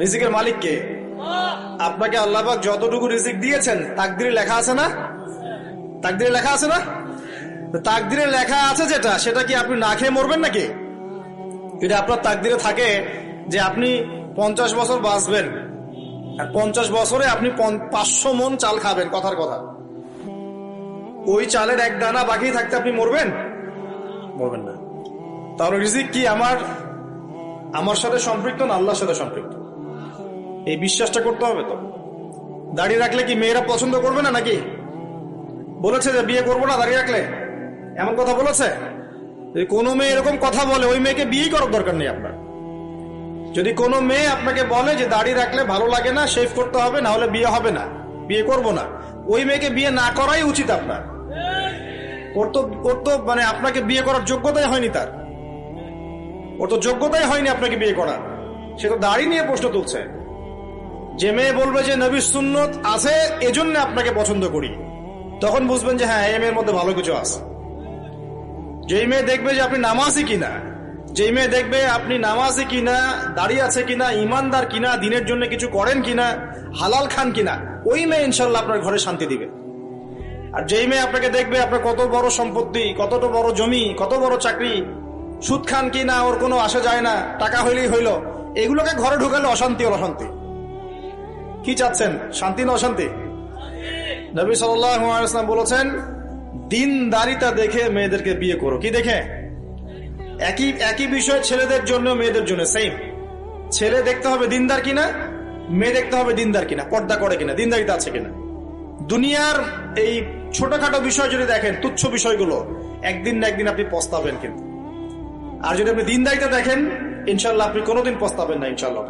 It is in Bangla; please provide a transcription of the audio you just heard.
রিজিকের মালিক কে? আপনাকে আল্লাহ পাক যতটুকু রিজিক দিয়েছেন তাকদিরে লেখা আছে না? তাকদিরে লেখা আছে না? তাকদিরে লেখা আছে যেটা, সেটা কি আপনি না খেয়ে মরবেন নাকি? যদি আপনার তাকদিরে থাকে যে আপনি 50 বছর বাঁচবেন, আর 50 বছরে আপনি 500 মণ চাল খাবেন, কথার কথা, ওই চালের এক দানা বাকি থাকতে আপনি মরবেন? মরবেন না। তাহলে রিজিক কি আমার সাথে সম্পৃক্ত না আল্লাহর সাথে সম্পৃক্ত? এই বিশ্বাসটা করতে হবে। তো দাড়ি রাখলে কি মেয়েরা পছন্দ করবে না নাকি? বলেছে যে বিয়ে করবো না দাড়ি রাখলে, এমন কথা বলেছে? যদি কোনো মেয়ে এরকম কথা বলে, ওই মেয়েকে বিয়েই করার দরকার নেই আপনার। যদি কোনো মেয়ে আপনাকে বলে যে দাড়ি রাখলে ভালো লাগে না, শেভ করতে হবে, না হলে বিয়ে হবে না, বিয়ে করবো না, ওই মেয়েকে বিয়ে না করাই উচিত আপনার। ওর তো মানে আপনাকে বিয়ে করার যোগ্যতাই হয়নি, ওর তো যোগ্যতাই হয়নি আপনাকে বিয়ে করার। সে তো দাড়ি নিয়ে প্রশ্ন তুলছে। যে মেয়ে বলবে যে নবীর সুন্নত আছে এজন্য আপনাকে পছন্দ করি, তখন বুঝবেন যে হ্যাঁ, এই মেয়ের মধ্যে ভালো কিছু আছে। যেই মেয়ে দেখবে যে আপনি নামাজি কিনা, যেই মেয়ে দেখবে আপনি নামাজি কিনা, দাঁড়িয়ে আছে কিনা, ইমানদার কিনা, দিনের জন্য কিছু করেন কিনা, হালাল খান কিনা, ওই মেয়ে ইনশাল্লাহ আপনার ঘরে শান্তি দিবে। আর যেই মেয়ে আপনাকে দেখবে আপনার কত বড় সম্পত্তি, কতটা বড় জমি, কত বড় চাকরি, সুদ খান কিনা ওর কোনো আসা যায় না, টাকা হইলেই হইল, এগুলোকে ঘরে ঢুকালে অশান্তি অশান্তি। কি চাচ্ছেন, শান্তি না অশান্তি? নবী সাল্লাল্লাহু আলাইহি ওয়াসাল্লাম বলেছেন, দিনদারিতা দেখে মেয়েদেরকে বিয়ে করো। কি দেখে? একই বিষয় ছেলেদের জন্য মেয়েদের জন্য সেম। ছেলে দেখতে হবে দিনদার কিনা, মেয়ে দেখতে হবে দিনদার কিনা, পর্দা করে কিনা, দিনদারিতা আছে কিনা। দুনিয়ার এই ছোটখাটো বিষয় যদি দেখেন, তুচ্ছ বিষয়গুলো, একদিন না একদিন আপনি পস্তাবেন কিন্তু। আর যদি আপনি দিনদারিতা দেখেন, ইনশাল্লাহ আপনি কোনোদিন পস্তাবেন না ইনশাল্লাহ।